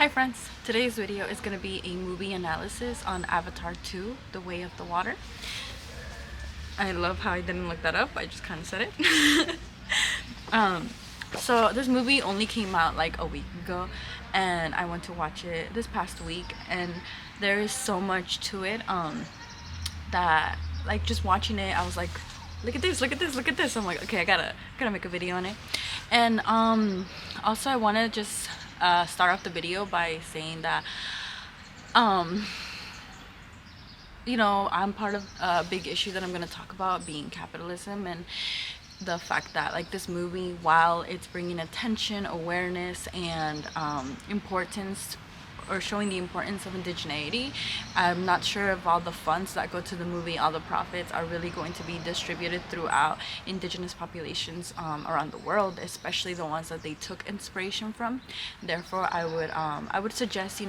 Hi friends, today's video is going to be a movie analysis on Avatar 2, The Way of the Water. I love how I didn't look that up, I just kind of said it. um, so this movie only came out like a week ago and I went to watch it this past week, and there is so much to it that like just watching it I was like, look at this, look at this, look at this. I'm like, okay, I gotta make a video on it. And also I want to just start off the video by saying that um I'm part of a big issue that I'm going to talk about, being capitalism, and the fact that like this movie, while it's bringing attention, awareness, and importance, or showing the importance of indigeneity, I'm not sure if all the funds that go to the movie, all the profits, are really going to be distributed throughout indigenous populations around the world, especially the ones that they took inspiration from. Therefore, I would suggest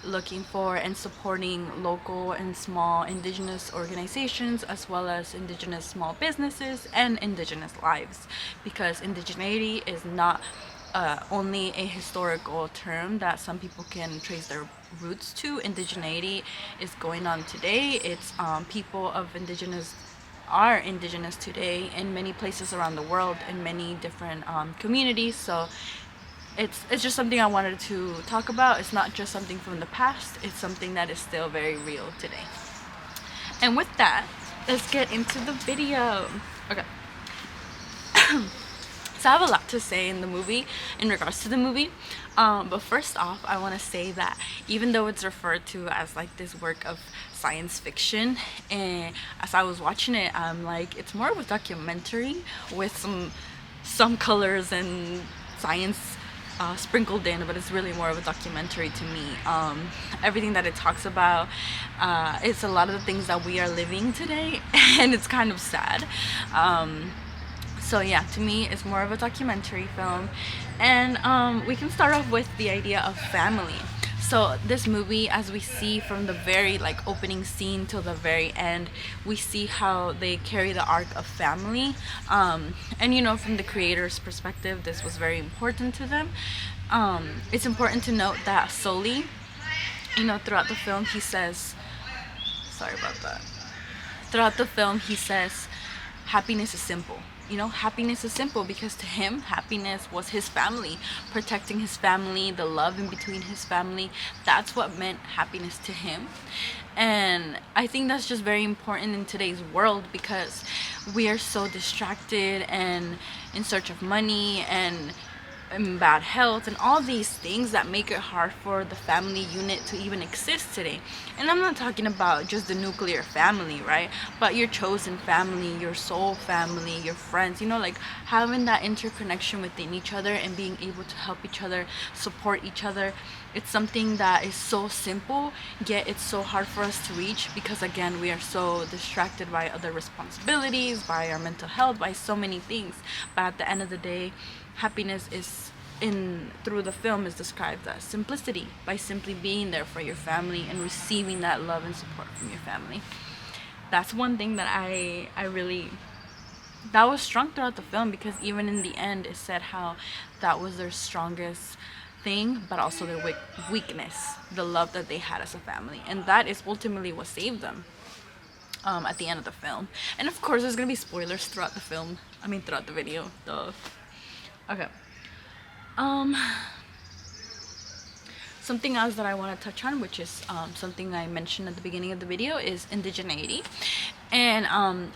looking for and supporting local and small indigenous organizations, as well as indigenous small businesses and indigenous lives, because indigeneity is not only a historical term that some people can trace their roots to. Indigeneity is going on today. It's people of indigenous are indigenous today in many places around the world, in many different communities. So it's just something I wanted to talk about. It's not just something from the past, it's something that is still very real today. And with that, let's get into the video. Okay. So I have a lot to say in regards to the movie. But first off, I want to say that even though it's referred to as like this work of science fiction, and as I was watching it, I'm like, it's more of a documentary with some colors and science sprinkled in, but it's really more of a documentary to me. Everything that it talks about, it's a lot of the things that we are living today, and it's kind of sad. So yeah, to me, it's more of a documentary film. And we can start off with the idea of family. So this movie, as we see from the very like opening scene till the very end, we see how they carry the arc of family. And from the creator's perspective, this was very important to them. It's important to note that Sully, throughout the film, he says, sorry about that. Throughout the film, he says, happiness is simple. Happiness is simple because to him, happiness was his family, protecting his family, the love in between his family. That's what meant happiness to him. And I think that's just very important in today's world, because we are so distracted and in search of money and bad health and all these things that make it hard for the family unit to even exist today. And I'm not talking about just the nuclear family, right? But your chosen family, your soul family, your friends, like having that interconnection within each other and being able to help each other, support each other. It's something that is so simple, yet it's so hard for us to reach, because again, we are so distracted by other responsibilities, by our mental health, by so many things. But at the end of the day, happiness is through the film is described as simplicity, by simply being there for your family and receiving that love and support from your family. That's one thing that I really, that was strong throughout the film, because even in the end it said how that was their strongest thing, but also their weakness, the love that they had as a family, and that is ultimately what saved them at the end of the film. And of course there's gonna be spoilers throughout the film, throughout the video. Okay. Something else that I want to touch on, which is something I mentioned at the beginning of the video, is indigeneity. And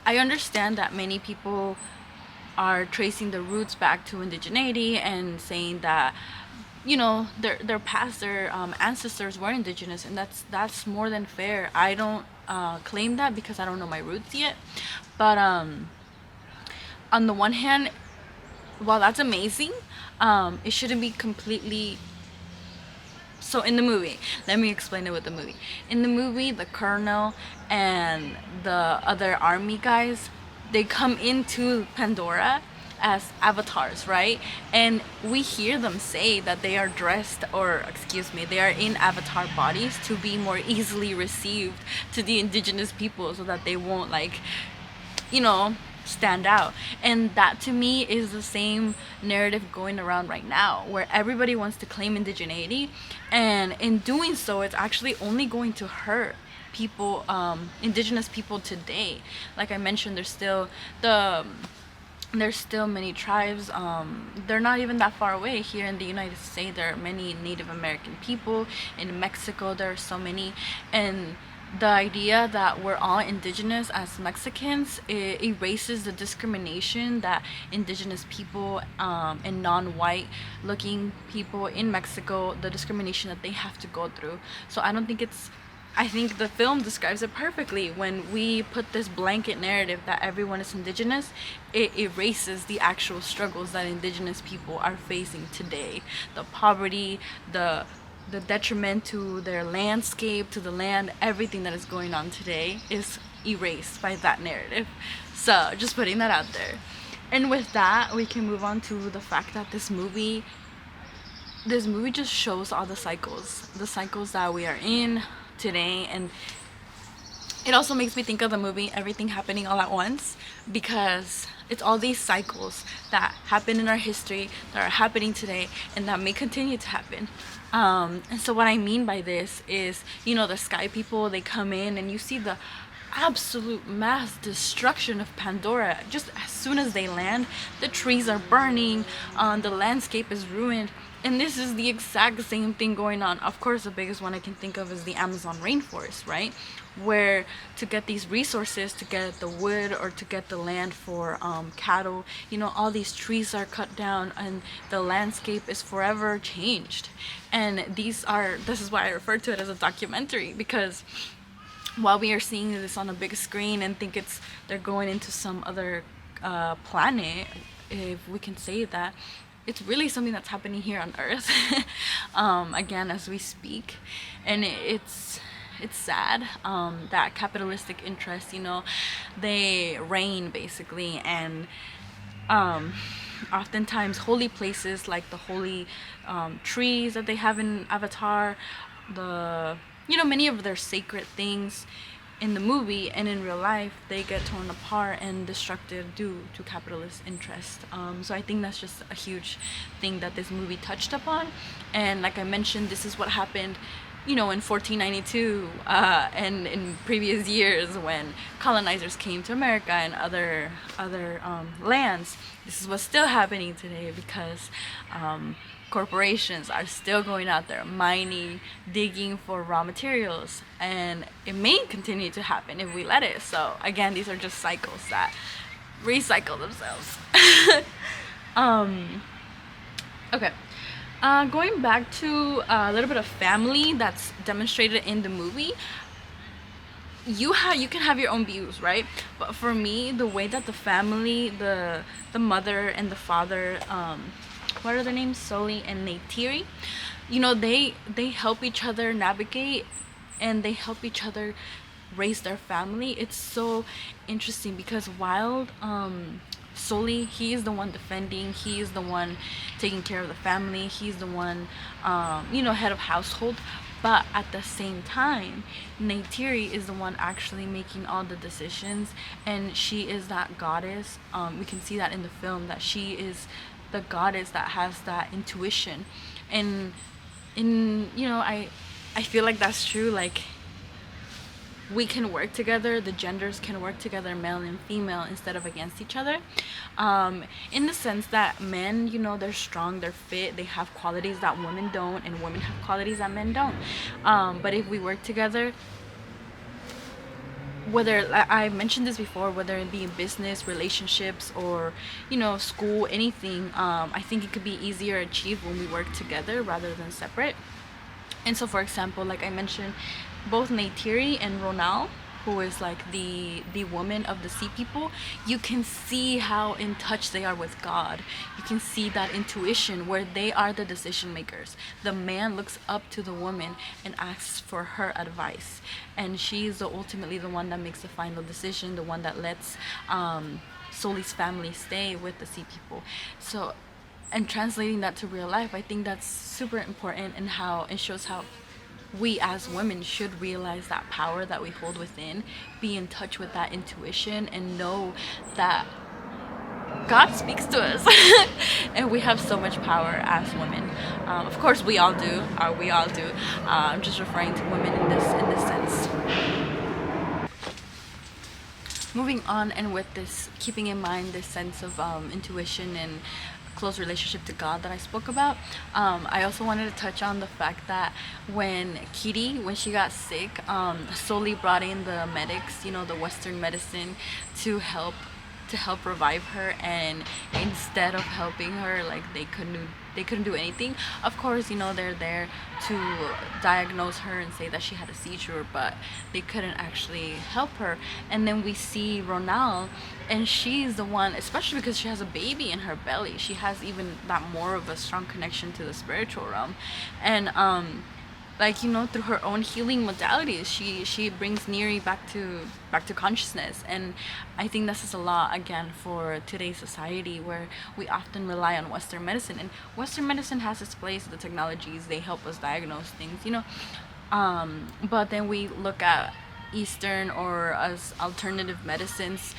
I understand that many people are tracing the roots back to indigeneity and saying that their past, their ancestors were indigenous, and that's more than fair. I don't claim that because I don't know my roots yet. But on the one hand, while that's amazing, it shouldn't be completely. So in the movie, let me explain it with the movie. In the movie, the colonel and the other army guys, they come into Pandora as avatars, right? And we hear them say that they are dressed, or excuse me, they are in avatar bodies to be more easily received to the indigenous people, so that they won't stand out. And that to me is the same narrative going around right now, where everybody wants to claim indigeneity, and in doing so it's actually only going to hurt people, indigenous people today. Like I mentioned, there's still many tribes. They're not even that far away. Here in the United States, there are many Native American people. In Mexico, there are so many. And the idea that we're all indigenous as Mexicans, it erases the discrimination that indigenous people, and non-white looking people in Mexico, the discrimination that they have to go through. So I think the film describes it perfectly. When we put this blanket narrative that everyone is indigenous, it erases the actual struggles that indigenous people are facing today. The poverty, the detriment to their landscape, to the land, everything that is going on today is erased by that narrative. So just putting that out there. And with that, we can move on to the fact that this movie just shows all the cycles that we are in today. And it also makes me think of the movie Everything Happening All at Once, because it's all these cycles that happen in our history, that are happening today, and that may continue to happen. And so what I mean by this is, the sky people, they come in and you see the absolute mass destruction of Pandora. Just as soon as they land, the trees are burning, the landscape is ruined. And this is the exact same thing going on. Of course, the biggest one I can think of is the Amazon rainforest, right? Where to get these resources, to get the wood or to get the land for cattle, all these trees are cut down and the landscape is forever changed. And this is why I refer to it as a documentary, because while we are seeing this on a big screen and think they're going into some other planet, if we can say that, it's really something that's happening here on Earth, again, as we speak. And it's sad that capitalistic interests, they reign basically. And oftentimes holy places like the holy trees that they have in Avatar, many of their sacred things in the movie and in real life, they get torn apart and destructed due to capitalist interest. So I think that's just a huge thing that this movie touched upon. And like I mentioned, this is what happened, in 1492 and in previous years when colonizers came to America and other lands. This is what's still happening today, because corporations are still going out there mining, digging for raw materials, and it may continue to happen if we let it. So again, these are just cycles that recycle themselves. Okay. Going back to a little bit of family that's demonstrated in the movie. You can have your own views, right? But for me, the way that the family, the mother and the father, what are their names? Sully and Neytiri. They help each other navigate, and they help each other raise their family. It's so interesting because while Sully, he is the one defending, he is the one taking care of the family, he's the one, head of household. But at the same time, Neytiri is the one actually making all the decisions, and she is that goddess. We can see that in the film, that she is the goddess that has that intuition. And I feel like that's true. Like, we can work together, the genders can work together, male and female, instead of against each other, in the sense that men, they're strong, they're fit, they have qualities that women don't, and women have qualities that men don't. But if we work together, whether, I mentioned this before, whether it be in business, relationships, or school, anything, I think it could be easier achieved when we work together rather than separate. And so, for example, like I mentioned, both Neytiri and Ronal, who is like the woman of the sea people, you can see how in touch they are with God. You can see that intuition where they are the decision makers. The man looks up to the woman and asks for her advice, and she's ultimately the one that makes the final decision, the one that lets Sully's family stay with the sea people. So, and translating that to real life, I think that's super important, and how it shows how we as women should realize that power that we hold within, be in touch with that intuition, and know that God speaks to us, and we have so much power as women. Of course, we all do. We all do. I'm just referring to women in this sense. Moving on, and with this, keeping in mind this sense of intuition and close relationship to God that I spoke about, I also wanted to touch on the fact that when Kitty, when she got sick, Sully brought in the medics, the Western medicine, to help revive her, and instead of helping her, like they couldn't do anything. Of course, they're there to diagnose her and say that she had a seizure, but they couldn't actually help her. And then we see Ronald, and she's the one, especially because she has a baby in her belly, she has even that more of a strong connection to the spiritual realm. And through her own healing modalities, she brings Neri back to consciousness. And I think this is a lot, again, for today's society, where we often rely on Western medicine, and Western medicine has its place. The technologies, they help us diagnose things, but then we look at Eastern, or as alternative medicines,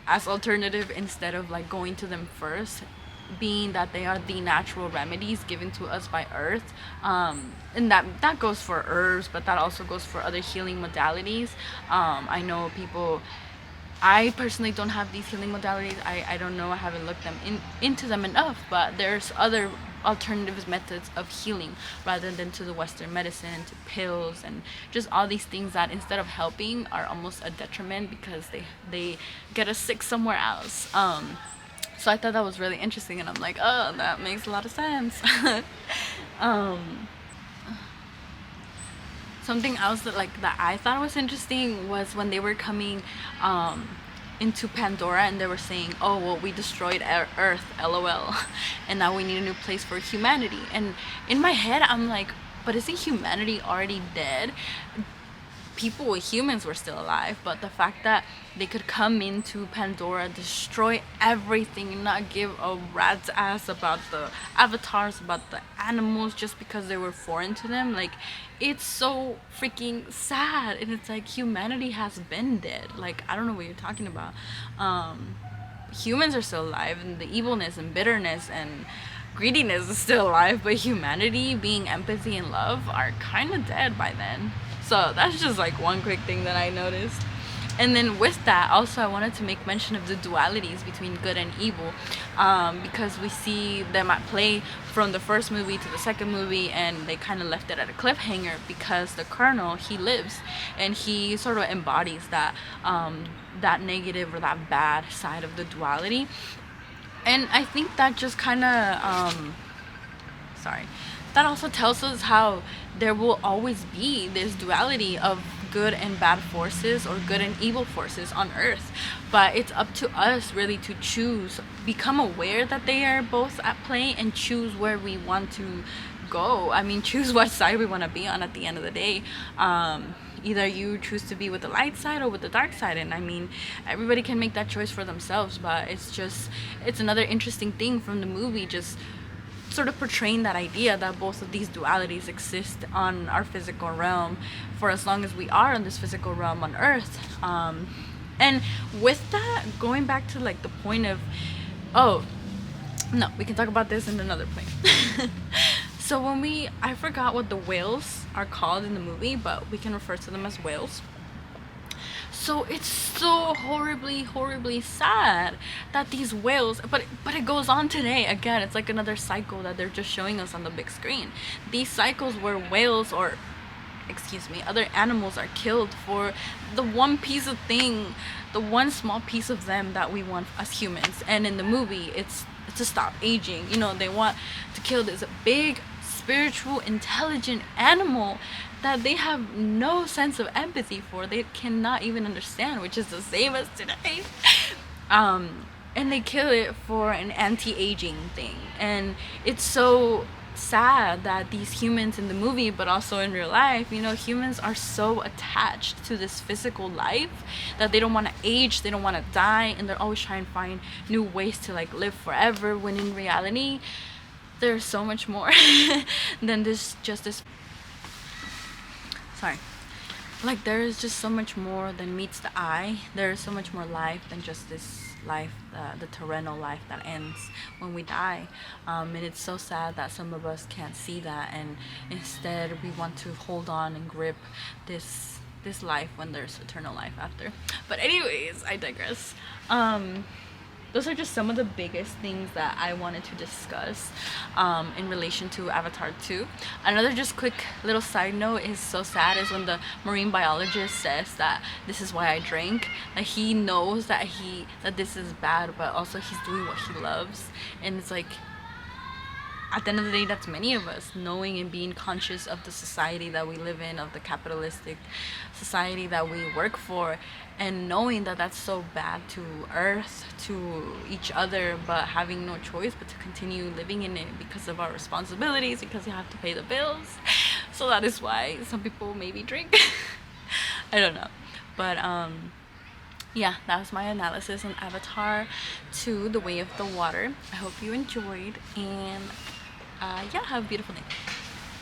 as alternative, instead of like going to them first, being that they are the natural remedies given to us by earth. And that goes for herbs, but that also goes for other healing modalities. I know people, I personally don't have these healing modalities. I don't know, I haven't looked into them enough, but there's other alternative methods of healing, rather than to the Western medicine, to pills, and just all these things that, instead of helping, are almost a detriment, because they get us sick somewhere else. So I thought that was really interesting, and I'm like, oh, that makes a lot of sense. Something else that I thought was interesting was when they were coming into Pandora, and they were saying, oh, well, we destroyed Earth, LOL, and now we need a new place for humanity. And in my head, I'm like, but isn't humanity already dead? Humans were still alive, but the fact that they could come into Pandora, destroy everything, not give a rat's ass about the avatars, about the animals, just because they were foreign to them, like, it's so freaking sad. And it's like, humanity has been dead. Like, I don't know what you're talking about. Humans are still alive, and the evilness and bitterness and greediness is still alive, but humanity, being empathy and love, are kind of dead by then. So that's just like one quick thing that I noticed. And then with that, also, I wanted to make mention of the dualities between good and evil, because we see them at play from the first movie to the second movie, and they kind of left it at a cliffhanger, because the Colonel, he lives, and he sort of embodies that that negative, or that bad side of the duality. And I think that just kind of that also tells us how there will always be this duality of good and bad forces, or good and evil forces on earth. But it's up to us really to choose, become aware that they are both at play, and choose where we want to go. I mean, choose what side we want to be on at the end of the day. Either you choose to be with the light side or with the dark side, and I mean, everybody can make that choice for themselves. But it's another interesting thing from the movie, just sort of portraying that idea that both of these dualities exist on our physical realm, for as long as we are on this physical realm on earth. And with that, going back to like the point of, oh no, we can talk about this in another point. So I forgot what the whales are called in the movie, but we can refer to them as whales. So it's so horribly, horribly sad that these whales, but it goes on today. Again, it's like another cycle that they're just showing us on the big screen. These cycles where whales, or other animals, are killed for the one piece of thing, the one small piece of them that we want as humans. And in the movie, it's to stop aging. They want to kill this big, spiritual, intelligent animal that they have no sense of empathy for. They cannot even understand, which is the same as today. And they kill it for an anti-aging thing. And it's so sad that these humans in the movie, but also in real life, humans are so attached to this physical life that they don't want to age, they don't want to die, and they're always trying to find new ways to like live forever, when in reality there's so much more than this like, there is just so much more than meets the eye. There is so much more life than just this life, the terrenal life that ends when we die. And it's so sad that some of us can't see that, and instead we want to hold on and grip this life when there's eternal life after. But anyways, I digress. Those are just some of the biggest things that I wanted to discuss in relation to Avatar 2. Another just quick little side note is so sad is when the marine biologist says that this is why I drink. Like, he knows that this is bad, but also he's doing what he loves. And it's like, at the end of the day, that's many of us, knowing and being conscious of the society that we live in, of the capitalistic society that we work for, and knowing that that's so bad to Earth, to each other, but having no choice but to continue living in it because of our responsibilities, because you have to pay the bills. So that is why some people maybe drink. I don't know. But yeah, that was my analysis on Avatar 2, The Way of the Water. I hope you enjoyed, and yeah, have a beautiful day.